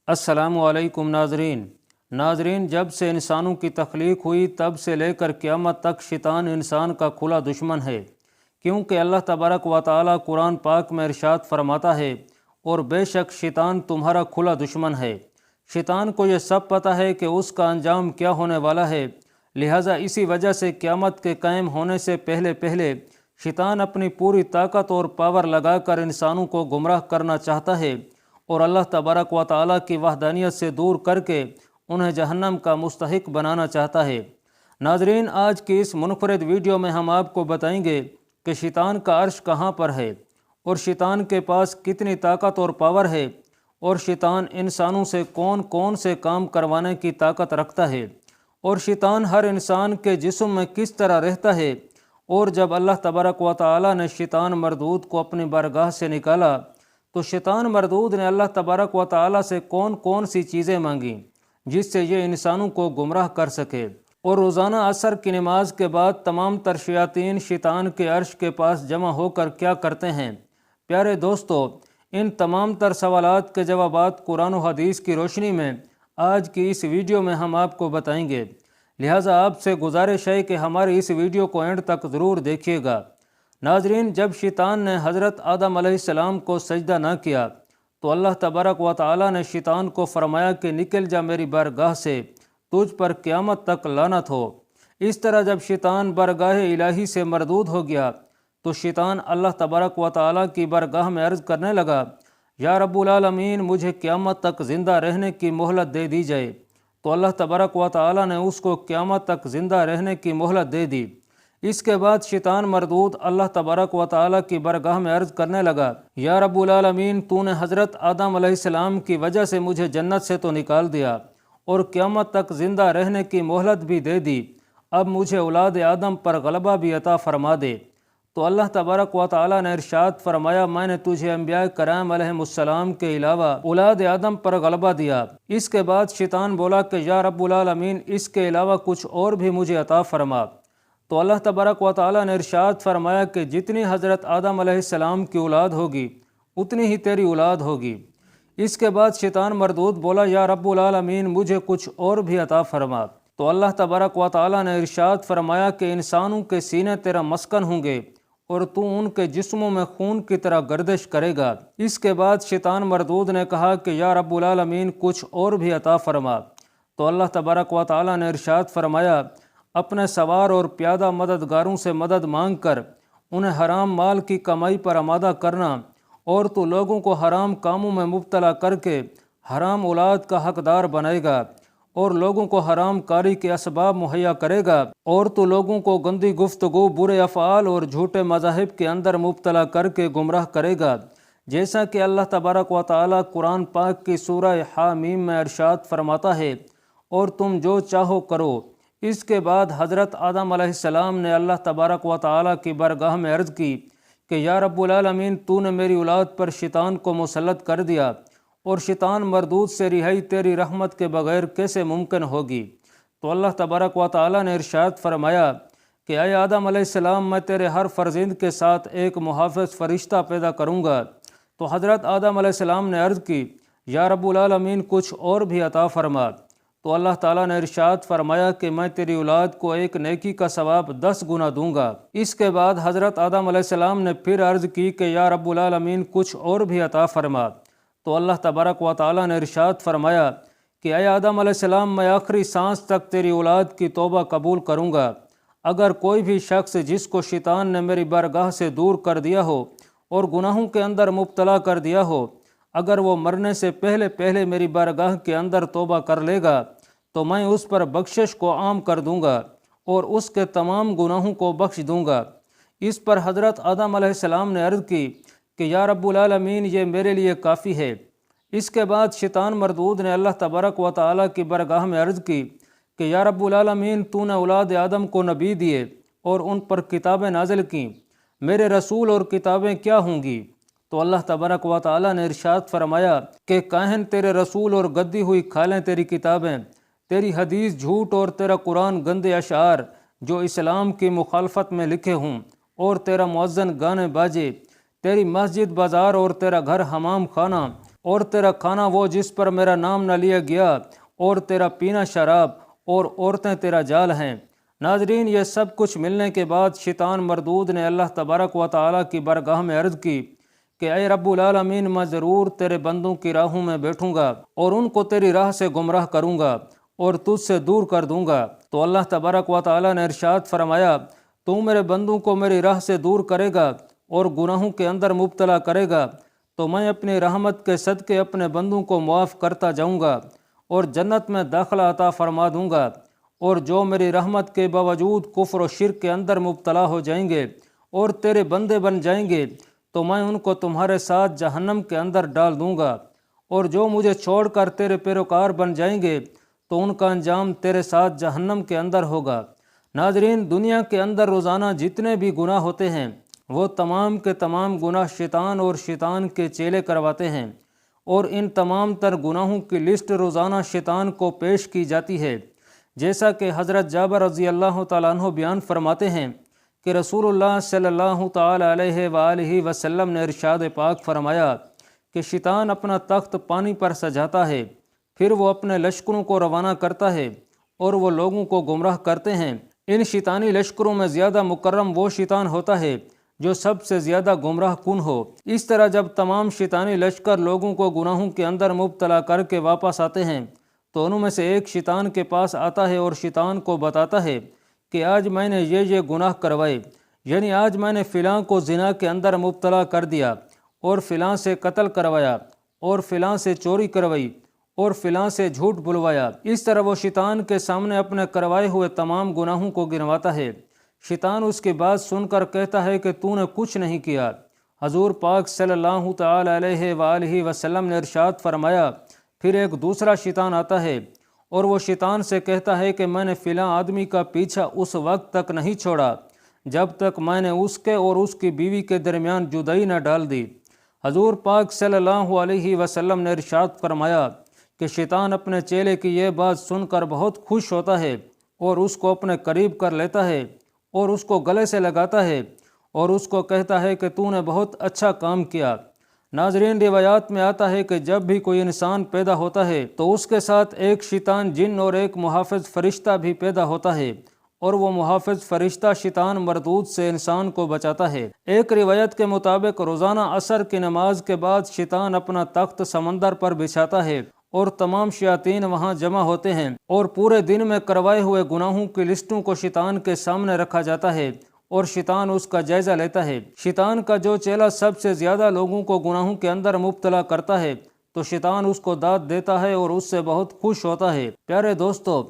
السلام علیکم ناظرین، جب سے انسانوں کی تخلیق ہوئی تب سے لے کر قیامت تک شیطان انسان کا کھلا دشمن ہے، کیونکہ اللہ تبارک و تعالی قرآن پاک میں ارشاد فرماتا ہے، اور بے شک شیطان تمہارا کھلا دشمن ہے۔ شیطان کو یہ سب پتہ ہے کہ اس کا انجام کیا ہونے والا ہے، لہٰذا اسی وجہ سے قیامت کے قائم ہونے سے پہلے شیطان اپنی پوری طاقت اور پاور لگا کر انسانوں کو گمراہ کرنا چاہتا ہے اور اللہ تبارک و تعالیٰ کی وحدانیت سے دور کر کے انہیں جہنم کا مستحق بنانا چاہتا ہے۔ ناظرین، آج کی اس منفرد ویڈیو میں ہم آپ کو بتائیں گے کہ شیطان کا عرش کہاں پر ہے، اور شیطان کے پاس کتنی طاقت اور پاور ہے، اور شیطان انسانوں سے کون کون سے کام کروانے کی طاقت رکھتا ہے، اور شیطان ہر انسان کے جسم میں کس طرح رہتا ہے، اور جب اللہ تبارک و تعالیٰ نے شیطان مردود کو اپنی بارگاہ سے نکالا تو شیطان مردود نے اللہ تبارک و تعالیٰ سے کون کون سی چیزیں مانگیں جس سے یہ انسانوں کو گمراہ کر سکے۔ اور روزانہ عصر کی نماز کے بعد تمام تر شیاطین شیطان کے عرش کے پاس جمع ہو کر کیا کرتے ہیں؟ پیارے دوستو، ان تمام تر سوالات کے جوابات قرآن و حدیث کی روشنی میں آج کی اس ویڈیو میں ہم آپ کو بتائیں گے، لہٰذا آپ سے گزارش ہے کہ ہماری اس ویڈیو کو اینڈ تک ضرور دیکھیے گا۔ ناظرین، جب شیطان نے حضرت آدم علیہ السلام کو سجدہ نہ کیا تو اللہ تبارک و تعالیٰ نے شیطان کو فرمایا کہ نکل جا میری بارگاہ سے، تجھ پر قیامت تک لعنت ہو۔ اس طرح جب شیطان بارگاہ الہی سے مردود ہو گیا تو شیطان اللہ تبارک و تعالیٰ کی بارگاہ میں عرض کرنے لگا، یا رب العالمین، مجھے قیامت تک زندہ رہنے کی مہلت دے دی جائے۔ تو اللہ تبارک و تعالیٰ نے اس کو قیامت تک زندہ رہنے کی مہلت دے دی۔ اس کے بعد شیطان مردود اللہ تبارک و تعالیٰ کی بارگاہ میں عرض کرنے لگا، یا رب العالمین، تو نے حضرت آدم علیہ السلام کی وجہ سے مجھے جنت سے تو نکال دیا اور قیامت تک زندہ رہنے کی مہلت بھی دے دی، اب مجھے اولاد آدم پر غلبہ بھی عطا فرما دے۔ تو اللہ تبارک و تعالیٰ نے ارشاد فرمایا، میں نے تجھے انبیاء کرام علیہم السلام کے علاوہ اولاد آدم پر غلبہ دیا۔ اس کے بعد شیطان بولا کہ یا رب العالمین، اس کے علاوہ کچھ اور بھی مجھے عطا فرما۔ تو اللہ تبارک و تعالیٰ نے ارشاد فرمایا کہ جتنی حضرت آدم علیہ السلام کی اولاد ہوگی اتنی ہی تیری اولاد ہوگی۔ اس کے بعد شیطان مردود بولا، یا رب العالمین، مجھے کچھ اور بھی عطا فرما۔ تو اللہ تبارک و تعالیٰ نے ارشاد فرمایا کہ انسانوں کے سینے تیرا مسکن ہوں گے اور تو ان کے جسموں میں خون کی طرح گردش کرے گا۔ اس کے بعد شیطان مردود نے کہا کہ یا رب العالمین، کچھ اور بھی عطا فرما۔ تو اللہ تبارک و تعالیٰ نے ارشاد فرمایا، اپنے سوار اور پیادہ مددگاروں سے مدد مانگ کر انہیں حرام مال کی کمائی پر آمادہ کرنا، اور تو لوگوں کو حرام کاموں میں مبتلا کر کے حرام اولاد کا حقدار بنائے گا، اور لوگوں کو حرام کاری کے اسباب مہیا کرے گا، اور تو لوگوں کو گندی گفتگو، برے افعال اور جھوٹے مذاہب کے اندر مبتلا کر کے گمراہ کرے گا، جیسا کہ اللہ تبارک و تعالیٰ قرآن پاک کی سورہ حامیم میں ارشاد فرماتا ہے، اور تم جو چاہو کرو۔ اس کے بعد حضرت آدم علیہ السلام نے اللہ تبارک و تعالیٰ کی بارگاہ میں عرض کی کہ یا رب العالمین، تو نے میری اولاد پر شیطان کو مسلط کر دیا، اور شیطان مردود سے رہائی تیری رحمت کے بغیر کیسے ممکن ہوگی؟ تو اللہ تبارک و تعالیٰ نے ارشاد فرمایا کہ اے آدم علیہ السلام، میں تیرے ہر فرزند کے ساتھ ایک محافظ فرشتہ پیدا کروں گا۔ تو حضرت آدم علیہ السلام نے عرض کی، یا رب العالمین، کچھ اور بھی عطا فرما۔ تو اللہ تعالیٰ نے ارشاد فرمایا کہ میں تیری اولاد کو ایک نیکی کا ثواب 10 گنا دوں گا۔ اس کے بعد حضرت آدم علیہ السلام نے پھر عرض کی کہ یا رب العالمین، کچھ اور بھی عطا فرما۔ تو اللہ تبارک و تعالیٰ نے ارشاد فرمایا کہ اے آدم علیہ السلام، میں آخری سانس تک تیری اولاد کی توبہ قبول کروں گا۔ اگر کوئی بھی شخص جس کو شیطان نے میری بارگاہ سے دور کر دیا ہو اور گناہوں کے اندر مبتلا کر دیا ہو، اگر وہ مرنے سے پہلے میری بارگاہ کے اندر توبہ کر لے گا تو میں اس پر بخشش کو عام کر دوں گا اور اس کے تمام گناہوں کو بخش دوں گا۔ اس پر حضرت آدم علیہ السلام نے عرض کی کہ یا رب العالمین، یہ میرے لیے کافی ہے۔ اس کے بعد شیطان مردود نے اللہ تبارک و تعالیٰ کی بارگاہ میں عرض کی کہ یا رب العالمین، تو نے اولاد آدم کو نبی دیے اور ان پر کتابیں نازل کیں، میرے رسول اور کتابیں کیا ہوں گی؟ تو اللہ تبارک و تعالیٰ نے ارشاد فرمایا کہ کاہن تیرے رسول اور گدی ہوئی کھالیں تیری کتابیں، تیری حدیث جھوٹ اور تیرا قرآن گندے اشعار جو اسلام کی مخالفت میں لکھے ہوں، اور تیرا مؤذن گانے باجے، تیری مسجد بازار اور تیرا گھر حمام خانہ اور تیرا کھانا وہ جس پر میرا نام نہ لیا گیا، اور تیرا پینا شراب، اور عورتیں تیرا جال ہیں۔ ناظرین، یہ سب کچھ ملنے کے بعد شیطان مردود نے اللہ تبارک و تعالیٰ کی بارگاہ میں عرض کی کہ اے رب العالمین، میں ضرور تیرے بندوں کی راہوں میں بیٹھوں گا اور ان کو تیری راہ سے گمراہ کروں گا اور تجھ سے دور کر دوں گا۔ تو اللہ تبارک و تعالیٰ نے ارشاد فرمایا، تو میرے بندوں کو میری راہ سے دور کرے گا اور گناہوں کے اندر مبتلا کرے گا تو میں اپنی رحمت کے صدقے اپنے بندوں کو معاف کرتا جاؤں گا اور جنت میں داخلہ عطا فرما دوں گا، اور جو میری رحمت کے باوجود کفر و شرک کے اندر مبتلا ہو جائیں گے اور تیرے بندے بن جائیں گے تو میں ان کو تمہارے ساتھ جہنم کے اندر ڈال دوں گا، اور جو مجھے چھوڑ کر تیرے پیروکار بن جائیں گے تو ان کا انجام تیرے ساتھ جہنم کے اندر ہوگا۔ ناظرین، دنیا کے اندر روزانہ جتنے بھی گناہ ہوتے ہیں وہ تمام کے تمام گناہ شیطان اور شیطان کے چیلے کرواتے ہیں، اور ان تمام تر گناہوں کی لسٹ روزانہ شیطان کو پیش کی جاتی ہے، جیسا کہ حضرت جابر رضی اللہ تعالیٰ عنہ بیان فرماتے ہیں کہ رسول اللہ صلی اللہ تعالیٰ علیہ وآلہ وسلم نے ارشاد پاک فرمایا کہ شیطان اپنا تخت پانی پر سجاتا ہے، پھر وہ اپنے لشکروں کو روانہ کرتا ہے اور وہ لوگوں کو گمراہ کرتے ہیں۔ ان شیطانی لشکروں میں زیادہ مکرم وہ شیطان ہوتا ہے جو سب سے زیادہ گمراہ کن ہو۔ اس طرح جب تمام شیطانی لشکر لوگوں کو گناہوں کے اندر مبتلا کر کے واپس آتے ہیں تو ان میں سے ایک شیطان کے پاس آتا ہے اور شیطان کو بتاتا ہے کہ آج میں نے یہ گناہ کروائے، یعنی آج میں نے فلاں کو زنا کے اندر مبتلا کر دیا، اور فلاں سے قتل کروایا، اور فلاں سے چوری کروائی، اور فلاں سے جھوٹ بلوایا۔ اس طرح وہ شیطان کے سامنے اپنے کروائے ہوئے تمام گناہوں کو گنواتا ہے۔ شیطان اس کی بات سن کر کہتا ہے کہ تو نے کچھ نہیں کیا۔ حضور پاک صلی اللہ تعالی علیہ وآلہ وسلم نے ارشاد فرمایا، پھر ایک دوسرا شیطان آتا ہے اور وہ شیطان سے کہتا ہے کہ میں نے فلاں آدمی کا پیچھا اس وقت تک نہیں چھوڑا جب تک میں نے اس کے اور اس کی بیوی کے درمیان جدائی نہ ڈال دی۔ حضور پاک صلی اللہ علیہ وسلم نے ارشاد فرمایا کہ شیطان اپنے چیلے کی یہ بات سن کر بہت خوش ہوتا ہے اور اس کو اپنے قریب کر لیتا ہے اور اس کو گلے سے لگاتا ہے اور اس کو کہتا ہے کہ تو نے بہت اچھا کام کیا۔ ناظرین، روایات میں آتا ہے کہ جب بھی کوئی انسان پیدا ہوتا ہے تو اس کے ساتھ ایک شیطان جن اور ایک محافظ فرشتہ بھی پیدا ہوتا ہے، اور وہ محافظ فرشتہ شیطان مردود سے انسان کو بچاتا ہے۔ ایک روایت کے مطابق روزانہ عصر کی نماز کے بعد شیطان اپنا تخت سمندر پر بچھاتا ہے اور تمام شیاطین وہاں جمع ہوتے ہیں، اور پورے دن میں کروائے ہوئے گناہوں کی لسٹوں کو شیطان کے سامنے رکھا جاتا ہے اور شیطان اس کا جائزہ لیتا ہے۔ شیطان کا جو چیلا سب سے زیادہ لوگوں کو گناہوں کے اندر مبتلا کرتا ہے تو شیطان اس کو داد دیتا ہے اور اس سے بہت خوش ہوتا ہے۔ پیارے دوستو،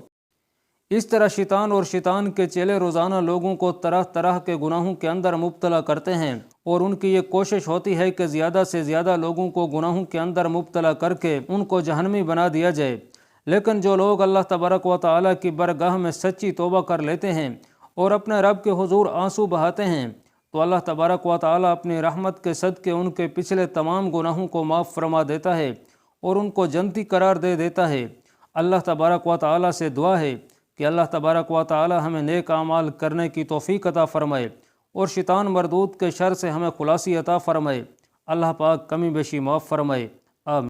اس طرح شیطان اور شیطان کے چیلے روزانہ لوگوں کو طرح طرح کے گناہوں کے اندر مبتلا کرتے ہیں، اور ان کی یہ کوشش ہوتی ہے کہ زیادہ سے زیادہ لوگوں کو گناہوں کے اندر مبتلا کر کے ان کو جہنمی بنا دیا جائے۔ لیکن جو لوگ اللہ تبارک و تعالیٰ کی بارگاہ میں سچی توبہ کر لیتے ہیں اور اپنے رب کے حضور آنسو بہاتے ہیں تو اللہ تبارک و تعالیٰ اپنی رحمت کے صدقے ان کے پچھلے تمام گناہوں کو معاف فرما دیتا ہے اور ان کو جنتی قرار دے دیتا ہے۔ اللہ تبارک و تعالیٰ سے دعا ہے کہ اللہ تبارک و تعالیٰ ہمیں نیک اعمال کرنے کی توفیق عطا فرمائے اور شیطان مردود کے شر سے ہمیں خلاصی عطا فرمائے۔ اللہ پاک کمی بیشی معاف فرمائے۔